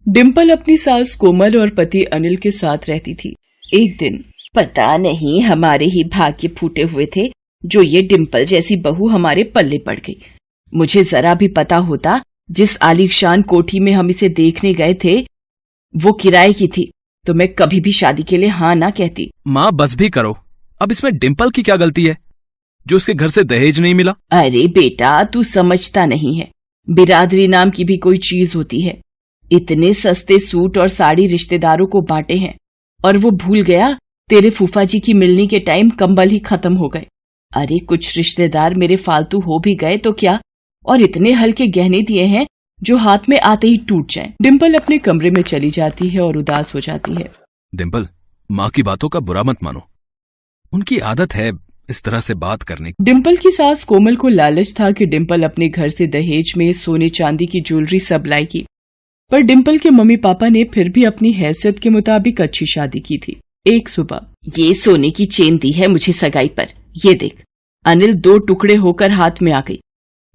डिम्पल अपनी सास कोमल और पति अनिल के साथ रहती थी। एक दिन, पता नहीं हमारे ही भाग्य फूटे हुए थे जो ये डिम्पल जैसी बहू हमारे पल्ले पड़ गई। मुझे जरा भी पता होता जिस आलीशान कोठी में हम इसे देखने गए थे वो किराए की थी तो मैं कभी भी शादी के लिए हाँ ना कहती। माँ बस भी करो, अब इसमें डिम्पल की क्या गलती है जो उसके घर से दहेज नहीं मिला? अरे बेटा, तू समझता नहीं है, बिरादरी नाम की भी कोई चीज होती है। इतने सस्ते सूट और साड़ी रिश्तेदारों को बांटे हैं और वो भूल गया तेरे फूफा जी की मिलनी के टाइम कंबल ही खत्म हो गए। अरे कुछ रिश्तेदार मेरे फालतू हो भी गए तो क्या, और इतने हल्के गहने दिए हैं जो हाथ में आते ही टूट जाएं। डिम्पल अपने कमरे में चली जाती है और उदास हो जाती है। डिम्पल, माँ की बातों का बुरा मत मानो, उनकी आदत है इस तरह से बात करने की। डिम्पल की सास कोमल को लालच था कि डिम्पल अपने घर से दहेज में सोने चांदी की ज्वेलरी सब लाएगी, पर डिम्पल के मम्मी पापा ने फिर भी अपनी हैसियत के मुताबिक अच्छी शादी की थी। एक सुबह, ये सोने की चेन दी है मुझे सगाई पर, ये देख। अनिल 2 टुकड़े होकर हाथ में आ गई।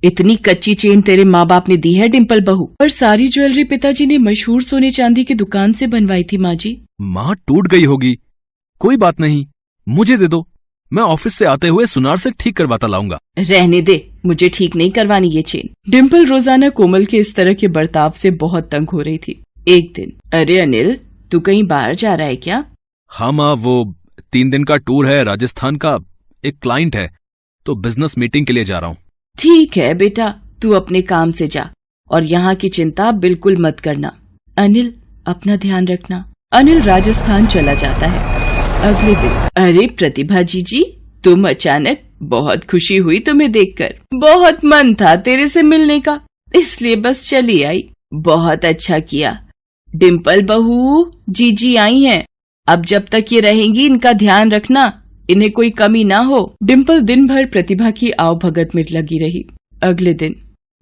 इतनी कच्ची चेन तेरे माँ बाप ने दी है डिम्पल बहू? पर सारी ज्वेलरी पिताजी ने मशहूर सोने चांदी की दुकान से बनवाई थी माँ जी। माँ टूट गई होगी, कोई बात नहीं, मुझे दे दो, मैं ऑफिस से आते हुए सुनार से ठीक करवाता लाऊंगा। रहने दे, मुझे ठीक नहीं करवानी ये चेन। डिम्पल रोजाना कोमल के इस तरह के बर्ताव से बहुत तंग हो रही थी। एक दिन, अरे अनिल, तू कहीं बाहर जा रहा है क्या? हाँ माँ, वो 3 दिन का टूर है राजस्थान का, एक क्लाइंट है तो बिजनेस मीटिंग के लिए जा रहा हूँ। ठीक है बेटा, तू अपने काम से जा और यहाँ की चिंता बिल्कुल मत करना। अनिल, अपना ध्यान रखना। अनिल राजस्थान चला जाता है। अगले दिन, अरे प्रतिभा जी, तुम अचानक, बहुत खुशी हुई तुम्हें देखकर। बहुत मन था तेरे से मिलने का, इसलिए बस चली आई। बहुत अच्छा किया। डिम्पल बहू, जीजी आई हैं, अब जब तक ये रहेंगी इनका ध्यान रखना, इन्हें कोई कमी ना हो। डिम्पल दिन भर प्रतिभा की आवभगत में लगी रही। अगले दिन,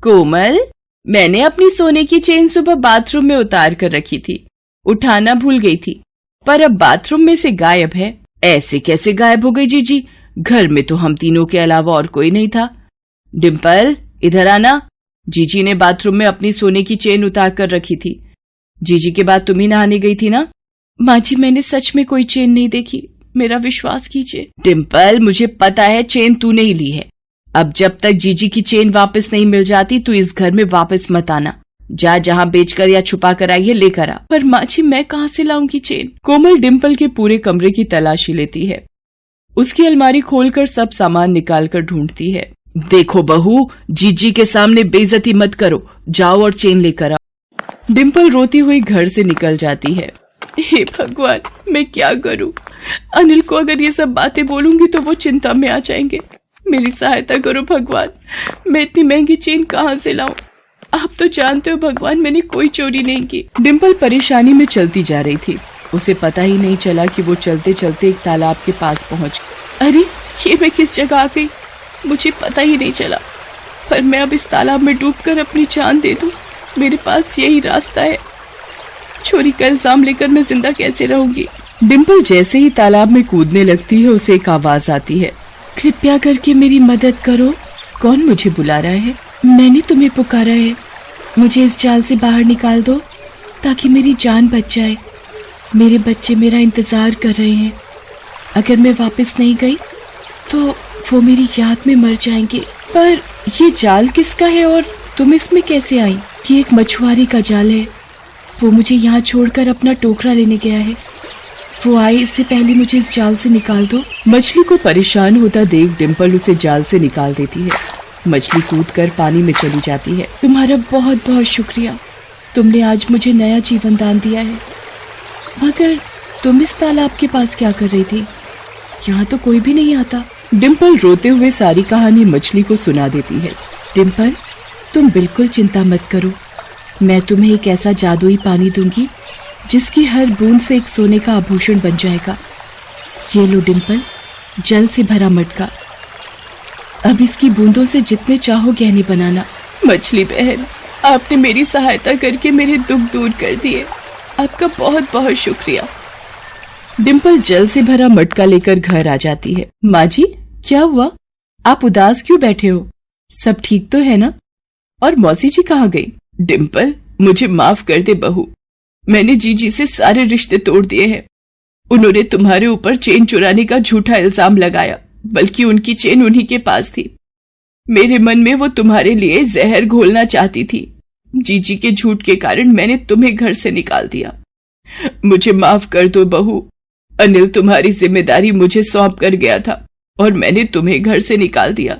कोमल, मैंने अपनी सोने की चेन सुबह बाथरूम में उतार कर रखी थी, उठाना भूल गई थी, पर अब बाथरूम में से गायब है। ऐसे कैसे गायब हो गई जीजी? घर में तो हम तीनों के अलावा और कोई नहीं था। डिम्पल, इधर आना। जीजी ने बाथरूम में अपनी सोने की चेन उतार कर रखी थी। जीजी के बाद तुम ही नहाने गई थी ना? माँ जी, मैंने सच में कोई चेन नहीं देखी, मेरा विश्वास कीजिए। डिम्पल, मुझे पता है चेन तूने ही ली है। अब जब तक जीजी की चेन वापस नहीं मिल जाती तू इस घर में वापस मत आना। जा, जहाँ बेचकर या छुपा कर आई है लेकर आ। पर माँ जी, मैं कहाँ से लाऊंगी चेन? कोमल डिम्पल के पूरे कमरे की तलाशी लेती है, उसकी अलमारी खोलकर सब सामान निकालकर ढूंढती है। देखो बहू, जीजी के सामने बेइज्जती मत करो, जाओ और चेन लेकर आओ। डिम्पल रोती हुई घर से निकल जाती है। हे भगवान, मैं क्या करूं? अनिल को अगर ये सब बातें बोलूंगी तो वो चिंता में आ जाएंगे। मेरी सहायता करो भगवान, मैं इतनी महंगी चेन कहाँ से लाऊं? आप तो जानते हो भगवान, मैंने कोई चोरी नहीं की। डिम्पल परेशानी में चलती जा रही थी, उसे पता ही नहीं चला कि वो चलते चलते एक तालाब के पास पहुंच गई। अरे, ये मैं किस जगह आ गई? मुझे पता ही नहीं चला। पर मैं अब इस तालाब में डूबकर अपनी जान दे दूं, मेरे पास यही रास्ता है। चोरी का इल्जाम लेकर मैं जिंदा कैसे रहूंगी? डिम्पल जैसे ही तालाब में कूदने लगती है उसे एक आवाज आती है, कृपया करके मेरी मदद करो। कौन मुझे बुला रहा है? मैंने तुम्हें पुकारा है, मुझे इस जाल से बाहर निकाल दो ताकि मेरी जान बच जाए। मेरे बच्चे मेरा इंतजार कर रहे हैं, अगर मैं वापस नहीं गई तो वो मेरी याद में मर जाएंगे। पर ये जाल किसका है और तुम इसमें कैसे आई? ये एक मछुआरे का जाल है, वो मुझे यहाँ छोड़कर अपना टोकरा लेने गया है। वो आए इससे पहले मुझे इस जाल से निकाल दो। मछली को परेशान होता देख डिम्पल उसे जाल से निकाल देती है। मछली कूदकर पानी में चली जाती है। तुम्हारा बहुत बहुत शुक्रिया, तुमने आज मुझे नया जीवन दान दिया है। मगर तुम इस तालाब के पास क्या कर रही थी? यहाँ तो कोई भी नहीं आता। डिम्पल रोते हुए सारी कहानी मछली को सुना देती है। डिम्पल, तुम बिल्कुल चिंता मत करो, मैं तुम्हें एक ऐसा जादुई पानी दूंगी जिसकी हर बूंद से एक सोने का आभूषण बन जाएगा। ये लो डिम्पल, जल से भरा मटका, अब इसकी बूंदों से जितने चाहो गहने बनाना। मछली बहन, आपने मेरी सहायता करके मेरे दुख दूर कर दिए, आपका बहुत बहुत शुक्रिया। डिम्पल जल से भरा मटका लेकर घर आ जाती है। माँ जी, क्या हुआ? आप उदास क्यों बैठे हो? सब ठीक तो है ना? और मौसी जी कहाँ गई? डिम्पल, मुझे माफ कर दे बहू, मैंने जीजी से सारे रिश्ते तोड़ दिए हैं। उन्होंने तुम्हारे ऊपर चेन चुराने का झूठा इल्जाम लगाया, बल्कि उनकी चेन उन्हीं के पास थी। मेरे मन में वो तुम्हारे लिए जहर घोलना चाहती थी। जीजी के झूठ के कारण मैंने तुम्हें घर से निकाल दिया। मुझे माफ कर दो बहू। अनिल तुम्हारी जिम्मेदारी मुझे सौंप कर गया था और मैंने तुम्हें घर से निकाल दिया।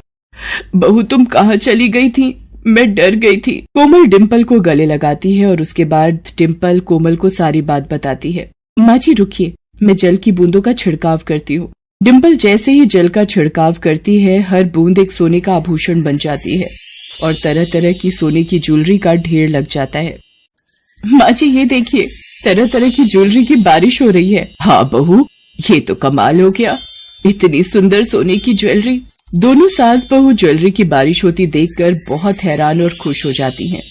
बहू तुम कहाँ चली गई थी? मैं डर गई थी। कोमल डिम्पल को गले लगाती है और उसके बाद डिम्पल कोमल को सारी बात बताती है। माँ जी रुकिए, मैं जल की बूंदों का छिड़काव करती हूँ। डिम्पल जैसे ही जल का छिड़काव करती है, हर बूंद एक सोने का आभूषण बन जाती है और तरह तरह की सोने की ज्वेलरी का ढेर लग जाता है। माँ जी ये देखिए, तरह तरह की ज्वेलरी की बारिश हो रही है। हाँ बहू, ये तो कमाल हो गया, इतनी सुंदर सोने की ज्वेलरी। दोनों सास बहू ज्वेलरी की बारिश होती देखकर बहुत हैरान और खुश हो जाती हैं।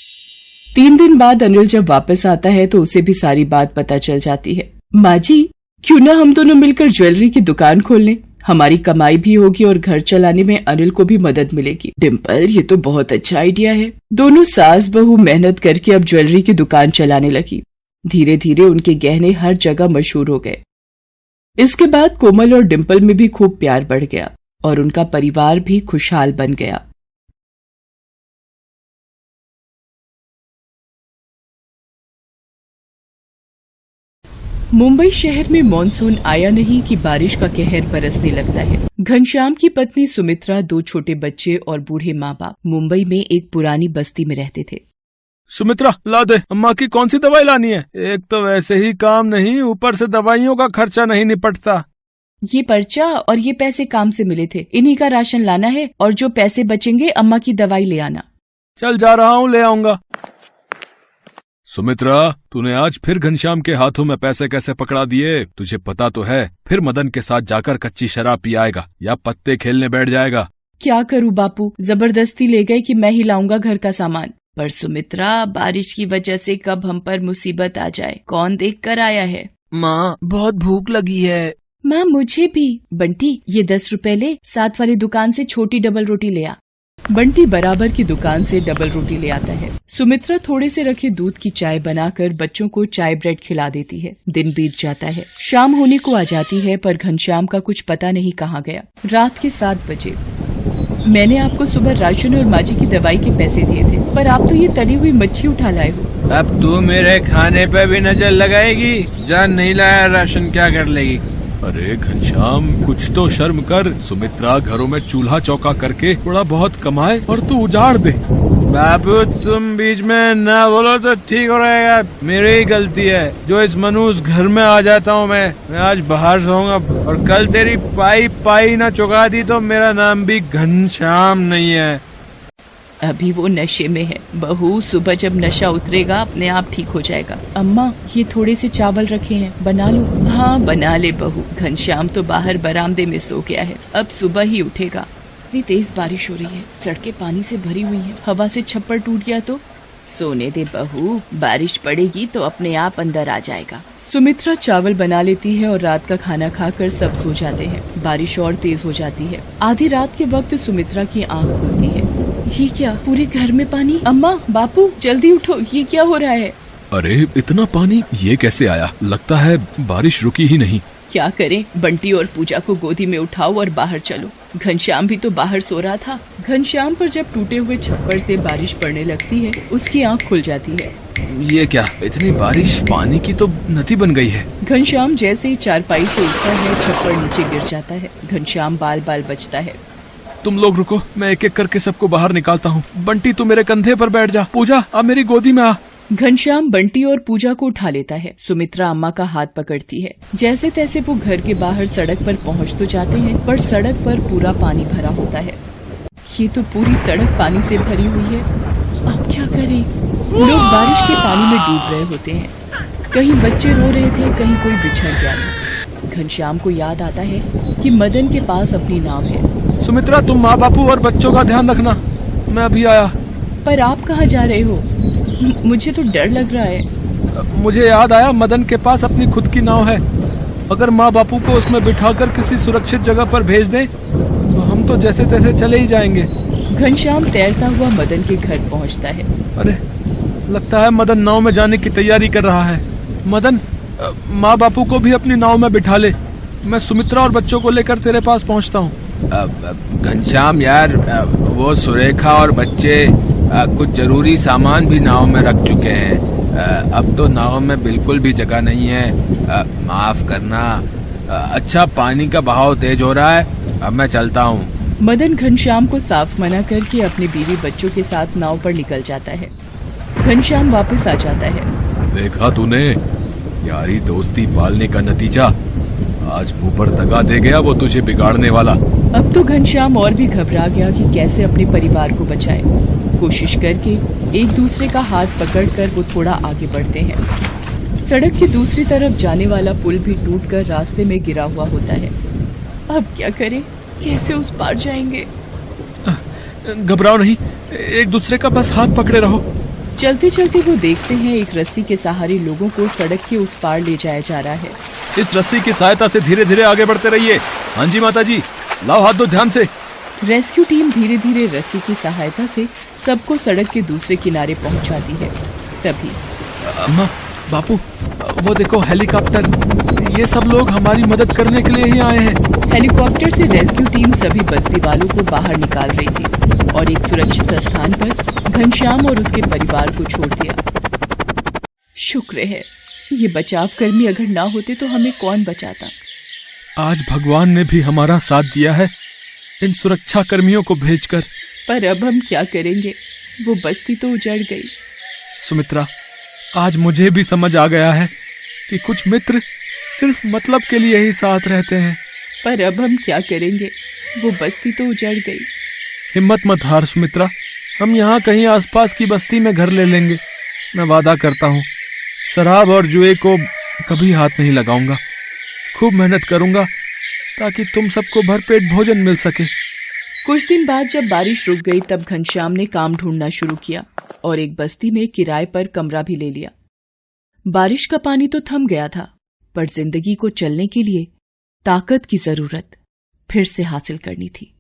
3 दिन बाद अनिल जब वापस आता है तो उसे भी सारी बात पता चल जाती है। माँ जी, क्यों ना हम दोनों मिलकर ज्वेलरी की दुकान खोल लें? हमारी कमाई भी होगी और घर चलाने में अनिल को भी मदद मिलेगी। डिम्पल, ये तो बहुत अच्छा आइडिया है। दोनों सास बहू मेहनत करके अब ज्वेलरी की दुकान चलाने लगी। धीरे धीरे उनके गहने हर जगह मशहूर हो गए। इसके बाद कोमल और डिम्पल में भी खूब प्यार बढ़ गया और उनका परिवार भी खुशहाल बन गया। मुंबई शहर में मॉनसून आया नहीं कि बारिश का कहर बरसने लगता है। घनश्याम की पत्नी सुमित्रा, 2 छोटे बच्चे और बूढ़े माँ बाप मुंबई में एक पुरानी बस्ती में रहते थे। सुमित्रा, ला दे, अम्मा की कौन सी दवाई लानी है? एक तो वैसे ही काम नहीं, ऊपर से दवाइयों का खर्चा नहीं निपटता। ये पर्चा और ये पैसे काम से मिले थे, इन्हीं का राशन लाना है और जो पैसे बचेंगे अम्मा की दवाई ले आना। चल जा रहा हूँ, ले आऊंगा। सुमित्रा, तूने आज फिर घनश्याम के हाथों में पैसे कैसे पकड़ा दिए? तुझे पता तो है फिर मदन के साथ जाकर कच्ची शराब पी आएगा या पत्ते खेलने बैठ जाएगा। क्या करूँ बापू, जबरदस्ती ले गए कि मैं ही लाऊंगा घर का सामान। पर सुमित्रा, बारिश की वजह से कब हम पर मुसीबत आ जाए, कौन देख कर आया है? माँ, बहुत भूख लगी है। माँ, मुझे भी। बंटी, ये 10 रुपए ले, साथ वाली दुकान से छोटी डबल रोटी ले आ। बंटी बराबर की दुकान से डबल रोटी ले आता है। सुमित्रा थोड़े से रखे दूध की चाय बनाकर बच्चों को चाय ब्रेड खिला देती है। दिन बीत जाता है, शाम होने को आ जाती है, पर घनश्याम का कुछ पता नहीं कहाँ गया। रात के 7 बजे। मैंने आपको सुबह राशन और माँ जी की दवाई के पैसे दिए थे, पर आप तो ये तली हुई मच्छी उठा लाए हो। अब तू मेरे खाने पे भी नजर लगाएगी? जान नहीं लाया राशन, क्या कर लेगी? अरे घनश्याम, कुछ तो शर्म कर। सुमित्रा घरों में चूल्हा चौका करके थोड़ा बहुत कमाए और तू उजाड़ दे। बाबू, तुम बीच में ना बोलो तो ठीक हो रहेगा। मेरी ही गलती है जो इस मनुष्य घर में आ जाता हूँ। मैं आज बाहर सोऊंगा और कल तेरी पाई ना चुका दी तो मेरा नाम भी घनश्याम नहीं है। अभी वो नशे में है बहू, सुबह जब नशा उतरेगा अपने आप ठीक हो जाएगा। अम्मा, ये थोड़े से चावल रखे हैं, बना लो। हाँ बना ले बहू। घनश्याम तो बाहर बरामदे में सो गया है, अब सुबह ही उठेगा। इतनी तेज बारिश हो रही है, सड़कें पानी से भरी हुई हैं। हवा से छप्पर टूट गया तो? सोने दे बहू, बारिश पड़ेगी तो अपने आप अंदर आ जाएगा। सुमित्रा चावल बना लेती है और रात का खाना खाकर सब सो जाते हैं। बारिश और तेज हो जाती है। आधी रात के वक्त सुमित्रा की आंख खुलती है। ये क्या, पूरे घर में पानी? अम्मा, बापू, जल्दी उठो, ये क्या हो रहा है? अरे इतना पानी ये कैसे आया? लगता है बारिश रुकी ही नहीं। क्या करें, बंटी और पूजा को गोदी में उठाओ और बाहर चलो। घनश्याम भी तो बाहर सो रहा था। घनश्याम पर जब टूटे हुए छप्पर से बारिश पड़ने लगती है, उसकी आंख खुल जाती है। ये क्या, इतनी बारिश, पानी की तो नदी बन गई है। घनश्याम जैसे ही चारपाई से उठता है, छप्पर नीचे गिर जाता है। घनश्याम बाल बाल बचता है। तुम लोग रुको, मैं एक एक करके सबको बाहर निकालता हूँ। बंटी, तू मेरे कंधे पर बैठ जा। पूजा, अब मेरी गोदी में आ। घनश्याम बंटी और पूजा को उठा लेता है। सुमित्रा अम्मा का हाथ पकड़ती है। जैसे तैसे वो घर के बाहर सड़क पर पहुँच तो जाते हैं, पर सड़क पर पूरा पानी भरा होता है। ये तो पूरी सड़क पानी से भरी हुई है, अब क्या करें? लोग बारिश के पानी में डूब रहे होते हैं। कहीं बच्चे रो रहे थे, कहीं कोई बिछड़ गया। घनश्याम को याद आता है कि मदन के पास अपनी नाव है। सुमित्रा, तुम माँ बापू और बच्चों का ध्यान रखना, मैं अभी आया। पर आप कहाँ जा रहे हो? मुझे तो डर लग रहा है। मुझे याद आया, मदन के पास अपनी खुद की नाव है। अगर माँ बापू को उसमें बिठाकर किसी सुरक्षित जगह पर भेज दें तो हम तो जैसे तैसे चले ही जाएंगे। घनश्याम तैरता हुआ मदन के घर पहुंचता है। अरे, लगता है मदन नाव में जाने की तैयारी कर रहा है। मदन, माँ बापू को भी अपनी नाव में बिठा ले। मैं सुमित्रा और बच्चों को लेकर तेरे पास पहुँचता हूँ। घनश्याम यार, वो सुरेखा और बच्चे कुछ जरूरी सामान भी नाव में रख चुके हैं। अब तो नाव में बिल्कुल भी जगह नहीं है। माफ करना। अच्छा, पानी का बहाव तेज हो रहा है, अब मैं चलता हूँ। मदन घनश्याम को साफ मना करके अपनी बीवी बच्चों के साथ नाव पर निकल जाता है। घनश्याम वापस आ जाता है। देखा तूने, यारी दोस्ती पालने का नतीजा। आज मुंह पर दगा दे गया वो तुझे बिगाड़ने वाला। अब तो घनश्याम और भी घबरा गया कि कैसे अपने परिवार को बचाए। कोशिश करके एक दूसरे का हाथ पकड़कर वो थोड़ा आगे बढ़ते हैं। सड़क की दूसरी तरफ जाने वाला पुल भी टूटकर रास्ते में गिरा हुआ होता है। अब क्या करें, कैसे उस पार जाएंगे? घबराओ नहीं, एक दूसरे का बस हाथ पकड़े रहो। चलते चलते वो देखते हैं एक रस्सी के सहारे लोगों को सड़क के उस पार ले जाया जा रहा है। इस रस्सी की सहायता से धीरे धीरे आगे बढ़ते रहिए। हाँ जी माता जी, लाओ हाथ दो ध्यान से। रेस्क्यू टीम धीरे धीरे रस्सी की सहायता से सबको सड़क के दूसरे किनारे पहुंचाती है। तभी अम्मा, बापू, वो देखो हेलीकॉप्टर। ये सब लोग हमारी मदद करने के लिए ही आए हैं। हेलीकॉप्टर से रेस्क्यू टीम सभी बस्ती वालों को बाहर निकाल रही थी और एक सुरक्षित स्थान पर घनश्याम और उसके परिवार को छोड़ दिया। शुक्र है, ये बचाव कर्मी अगर ना होते तो हमें कौन बचाता। आज भगवान ने भी हमारा साथ दिया है इन सुरक्षा कर्मियों को भेजकर। पर अब हम क्या करेंगे, वो बस्ती तो उजड़ गई। सुमित्रा, आज मुझे भी समझ आ गया है कि कुछ मित्र सिर्फ मतलब के लिए ही साथ रहते हैं। पर अब हम क्या करेंगे, वो बस्ती तो उजड़ गई। हिम्मत मत हार सुमित्रा, हम यहाँ कहीं आसपास की बस्ती में घर ले लेंगे। मैं वादा करता हूँ, शराब और जुए को कभी हाथ नहीं लगाऊंगा। खूब मेहनत करूंगा ताकि तुम सबको भरपेट भोजन मिल सके। कुछ दिन बाद जब बारिश रुक गई तब घनश्याम ने काम ढूंढना शुरू किया और एक बस्ती में किराए पर कमरा भी ले लिया। बारिश का पानी तो थम गया था, पर जिंदगी को चलने के लिए ताकत की जरूरत फिर से हासिल करनी थी।